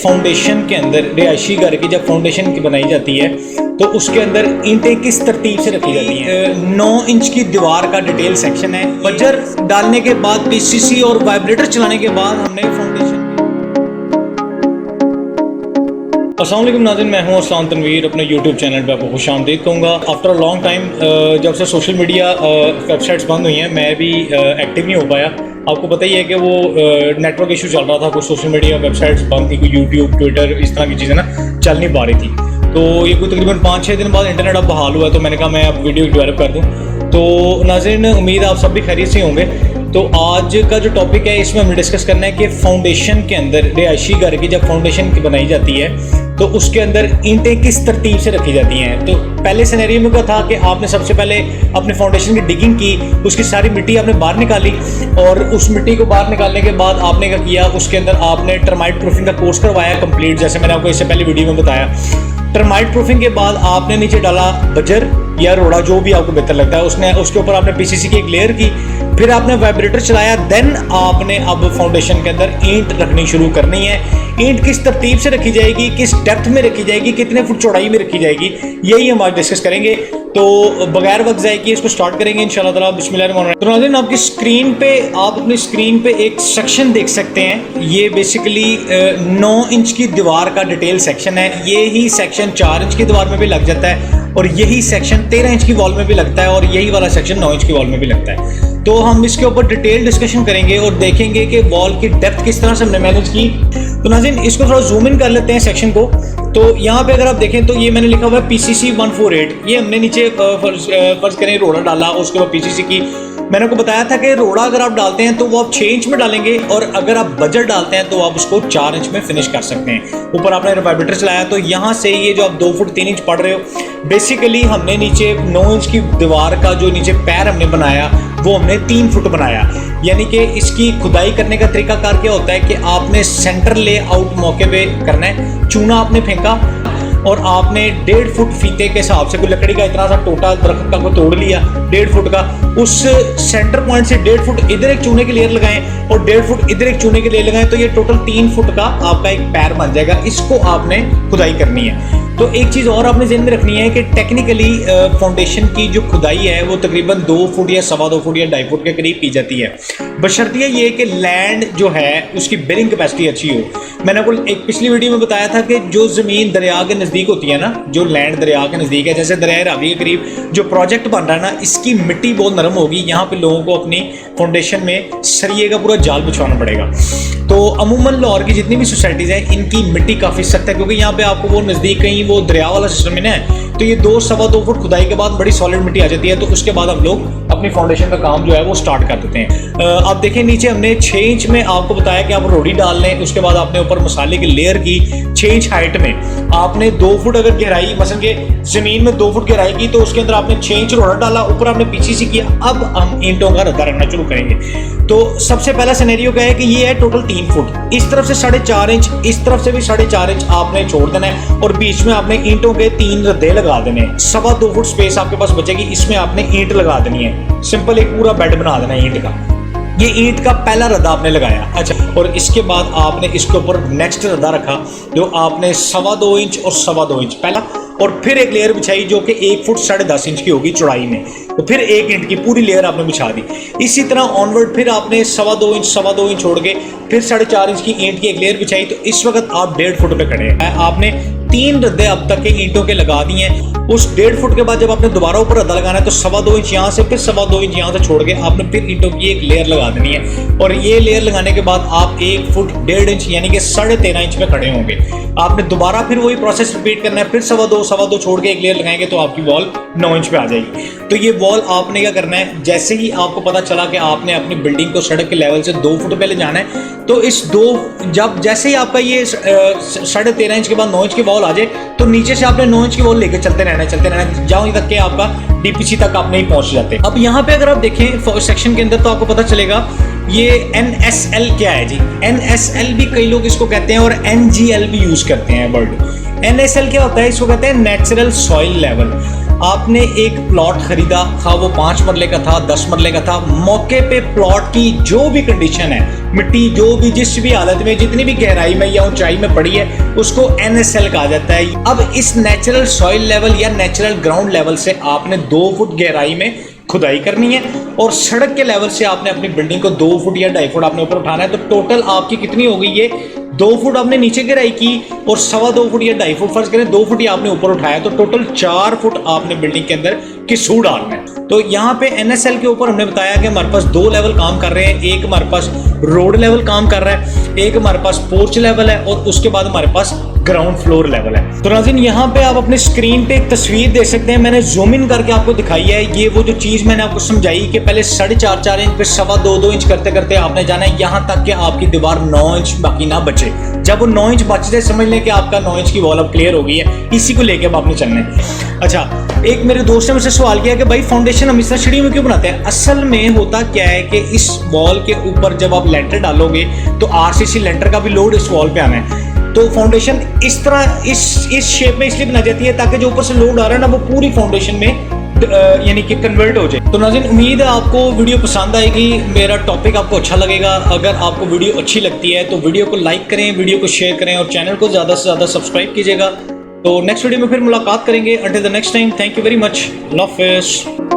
Foundation के अंदर रिहायशी घर की जब फाउंडेशन की बनाई जाती है तो उसके अंदर ईंटें किस तरतीब से रखी जाती हैं। 9 इंच की दीवार का डिटेल सेक्शन है। बजर डालने के बाद पीसीसी और वाइब्रेटर चलाने के बाद हमने फाउंडेशन। अस्सलाम वालेकुम नाज़रीन, मैं हूं अरसलान तनवीर। अपने यूट्यूब चैनल पे आपको खुशामदीद कहूँगा। आफ्टर अ लॉन्ग टाइम जब से सोशल मीडिया वेबसाइट्स बंद हुई हैं, मैं भी एक्टिव नहीं हो पाया। आपको पता ही है कि वो नेटवर्क इशू चल रहा था, कुछ सोशल मीडिया वेबसाइट्स बंद थी, कोई यूट्यूब, ट्विटर, इस तरह की चीज़ें ना चल नहीं पा रही थी। तो ये कोई तकरीबन 5-6 दिन बाद इंटरनेट अब बहाल हुआ, तो मैंने कहा मैं अब वीडियो डेवलप कर दूँ। तो नाज़रीन, उम्मीद आप सब भी खैरियत से होंगे। तो आज का जो टॉपिक है इसमें हमें डिस्कस करना है कि फाउंडेशन के अंदर रिहायशी घर की जब फाउंडेशन की बनाई जाती है तो उसके अंदर ईंटें किस तरतीब से रखी जाती हैं। तो पहले सिनेरियो में क्या था कि आपने सबसे पहले अपने फाउंडेशन की डिगिंग की, उसकी सारी मिट्टी आपने बाहर निकाली और उस मिट्टी को बाहर निकालने के बाद आपने क्या किया, उसके अंदर आपने टर्माइट प्रूफिंग का कोर्स करवाया कंप्लीट, जैसे मैंने आपको इससे पहले वीडियो में बताया। टर्माइट प्रूफिंग के बाद आपने नीचे डाला बजर या रोड़ा, जो भी आपको बेहतर लगता है, उसके ऊपर आपने पीसीसी की एक लेयर की, फिर आपने वाइब्रेटर चलाया, देन आपने अब फाउंडेशन के अंदर ईंट रखनी शुरू करनी है। ईंट किस तरतीब से रखी जाएगी, किस डेप्थ में रखी जाएगी, कितने फुट चौड़ाई में रखी जाएगी, यही हम आज डिस्कस करेंगे। तो बगैर वक्त जाए कि इसको स्टार्ट करेंगे इंशाल्लाह ताला। बिस्मिल्लाह। तो नाज़रीन, आपकी स्क्रीन पे आप अपनी स्क्रीन पे एक सेक्शन देख सकते हैं। ये बेसिकली 9 इंच की दीवार का डिटेल सेक्शन है। ये ही सेक्शन 4 इंच की दीवार में भी लग जाता है और यही सेक्शन 13 इंच की वॉल में भी लगता है और यही वाला सेक्शन 9 इंच की वॉल में भी लगता है। तो हम इसके ऊपर डिटेल डिस्कशन करेंगे और देखेंगे कि वॉल की डेप्थ किस तरह से हमने मैनेज की। तो नाज़रीन, इसको थोड़ा जूम इन कर लेते हैं सेक्शन को। तो यहाँ पे अगर आप देखें तो ये मैंने लिखा हुआ है PCC 148। ये हमने नीचे फर्ज करें रोड़ा डाला, उसके बाद PCC की। मैंने आपको बताया था कि रोड़ा अगर आप डालते हैं तो वो आप 6 इंच में डालेंगे और अगर आप बजर डालते हैं तो आप उसको 4 इंच में फिनिश कर सकते हैं। ऊपर आपने वाइब्रेटर चलाया तो यहाँ से ये जो आप 2 फुट 3 इंच पढ़ रहे हो, बेसिकली हमने नीचे 9 इंच की दीवार का जो नीचे पैर हमने बनाया वो हमने 3 फुट बनाया। यानी कि इसकी खुदाई करने का तरीकाकार क्या होता है कि आपने सेंटर लेआउट मौके पे करना है। चूना आपने फेंका और आपने 1.5 फुट फीते के हिसाब से कोई लकड़ी का इतना सा टोटा दरख्त का को तोड़ लिया 1.5 फुट का, उस सेंटर पॉइंट से 1.5 फुट इधर एक चूने की लेयर लगाएं और 1.5 फुट इधर एक चूने की लेयर लगाएं, तो ये टोटल 3 फुट का आपका एक पैर बन जाएगा। इसको आपने खुदाई करनी है। तो एक चीज़ और आपने ज़हन में रखनी है कि टेक्निकली फाउंडेशन की जो खुदाई है वो तकरीबन 2 फुट या 2.25 फुट या 2.5 फुट के करीब की जाती है, बशर्ते ये कि लैंड जो है उसकी बेरिंग कैपेसिटी अच्छी हो। मैंने आपको एक पिछली वीडियो में बताया था कि जो ज़मीन दरिया के नज़दीक होती है ना, जो लैंड दरिया के नज़दीक है, जैसे दरिया रावी के करीब जो प्रोजेक्ट बन रहा है ना, इसकी मिट्टी बहुत नरम होगी। यहाँ पे लोगों को अपनी फाउंडेशन में सरिये का पूरा जाल बिछवाना पड़ेगा। तो अमूमन लाहौर की जितनी भी सोसाइटीज़ हैं इनकी मिट्टी काफ़ी सख्त है, क्योंकि यहाँ पे आपको वो नज़दीक कहीं वो दरिया वाला सिस्टम है ना, तो ये 2-2.25 फुट खुदाई के बाद बड़ी सॉलिड मिट्टी आ जाती है। तो उसके बाद हम लोग अपनी फाउंडेशन का काम जो है वो स्टार्ट कर देते हैं। आप देखें नीचे हमने 6 इंच में आपको बताया कि आप रोड़ी डाल लें, उसके बाद आपने ऊपर मसाले की लेयर की 6 इंच हाइट में। आपने 2 फुट अगर गहराई, मसलन के जमीन में 2 फुट गहराई की तो उसके अंदर आपने 6 इंच रोड़ा डाला, ऊपर आपने PCC किया। अब हम ईंटों का रद्दा रखना शुरू करेंगे। तो सबसे पहला सिनेरियो क्या है कि ये है टोटल 3 फुट, इस तरफ से 4.5 इंच, इस तरफ से भी 4.5 इंच आपने छोड़ देना है और बीच में आपने ईंटों के 3 रद्दे लगा देने हैं। 2.25 फुट स्पेस आपके पास बचेगी, इसमें आपने ईंट लगा देनी है। सिंपल एक पूरा बेड बना देना है ईंट का। ये ईंट का पहला रद्दा आपने लगाया। अच्छा, और इसके बाद आपने इसके ऊपर नेक्स्ट रद्दा रखा जो आपने 2.25 इंच और 2.25 इंच पहला, और फिर एक लेयर बिछाई जो कि 1 फुट 10.5 इंच की होगी चौड़ाई में, तो फिर 1 इंच की पूरी लेयर आपने बिछा दी। इसी तरह ऑनवर्ड फिर आपने 2.25 इंच छोड़ के फिर 4.5 इंच की ईंट की एक लेयर बिछाई। तो इस वक्त आप 1.5 फुट पे खड़े हैं। आपने 3 रद्दे अब तक के ईंटों के लगा दिए हैं। उस 1.5 फुट के बाद जब आपने दोबारा ऊपर रद्दा लगाना है तो 2.25 इंच यहाँ से, फिर 2.25 इंच यहाँ से छोड़ के आपने फिर ईंटों की एक लेयर लगा देनी है। और ये लेयर लगाने के बाद आप 1 फुट 1.5 इंच यानी कि 13.5 इंच में खड़े होंगे। आपने दोबारा फिर वही प्रोसेस रिपीट करना है, फिर 2.25 छोड़ के एक लेयर लगाएंगे तो आपकी वॉल 9 इंच पे आ जाएगी। तो ये वॉल आपने क्या करना है, जैसे ही आपको पता चला कि आपने अपनी बिल्डिंग को सड़क के लेवल से 2 फुट पहले जाना है, तो इस जैसे ही आपका ये 13.5 इंच के बाद 9 इंच की वॉल आ जाए तो नीचे से आपने 9 इंच की वॉल लेके चलते रहना जहाँ तक के आपका DPC तक आप नहीं पहुंच जाते। अब यहाँ पे अगर आप देखें सेक्शन के अंदर तो आपको पता चलेगा ये NSL क्या है जी। NSL भी कई लोग इसको कहते हैं और NGL भी यूज करते हैं वर्ड। NSL क्या होता है, इसको कहते हैं नेचुरल सॉइल लेवल। आपने एक प्लॉट खरीदा, खा वो 5 मरले का था, 10 मरले का था, मौके पे प्लॉट की जो भी कंडीशन है, मिट्टी जो भी जिस भी हालत में जितनी भी गहराई में या ऊंचाई में पड़ी है, उसको NSL कहा जाता है। अब इस नेचुरल सॉइल लेवल या नेचुरल ग्राउंड लेवल से आपने 2 फुट गहराई में खुदाई करनी है और सड़क के लेवल से आपने अपनी बिल्डिंग को 2 फुट या 2.5 फुट आपने ऊपर उठाना है। तो टोटल आपकी कितनी हो गई ये 2 फुट आपने नीचे गहराई की और 2.25 फुट या 2.5 फुट, फर्ज करें 2 फुट ही आपने ऊपर उठाया, तो टोटल 4 फुट आपने बिल्डिंग के अंदर किसू डालना है। तो यहाँ पे NSL के ऊपर हमने बताया कि हमारे पास 2 लेवल काम कर रहे हैं, एक हमारे पास रोड लेवल काम कर रहा है, एक हमारे पास पोर्च लेवल है और उसके बाद हमारे पास ग्राउंड फ्लोर लेवल है। तो नाज़रीन यहाँ पे आप अपने स्क्रीन पे एक तस्वीर देख सकते हैं, मैंने जूम इन करके आपको दिखाई है। ये वो जो चीज मैंने आपको समझाई कि पहले 4.5 इंच पे 2.25 इंच करते करते आपने जाना है यहाँ तक कि आपकी दीवार 9 इंच बाकी ना बचे। जब वो 9 इंच बच जाए समझ लें कि आपका 9 इंच की वॉल अब क्लियर हो गई है। इसी को लेके अब आपने चलना है। अच्छा, एक मेरे दोस्त ने मुझसे सवाल किया कि भाई फाउंडेशन हम इस तरह सीढ़ी में क्यों बनाते हैं। असल में होता क्या है कि इस वॉल के ऊपर जब आप लेंटर डालोगे तो RCC लेंटर का भी लोड इस वॉल पे आना है। तो फाउंडेशन इस तरह इस शेप में इसलिए बना जाती है ताकि जो ऊपर से लोड आ रहा है ना वो पूरी फाउंडेशन में यानी कि कन्वर्ट हो जाए। तो नाज़रीन उम्मीद है आपको वीडियो पसंद आएगी, मेरा टॉपिक आपको अच्छा लगेगा। अगर आपको वीडियो अच्छी लगती है तो वीडियो को लाइक करें, वीडियो को शेयर करें और चैनल को ज़्यादा से ज़्यादा सब्सक्राइब कीजिएगा। तो नेक्स्ट वीडियो में फिर मुलाकात करेंगे। Until the next time, thank you very much, अल्लाह हाफ़िज़।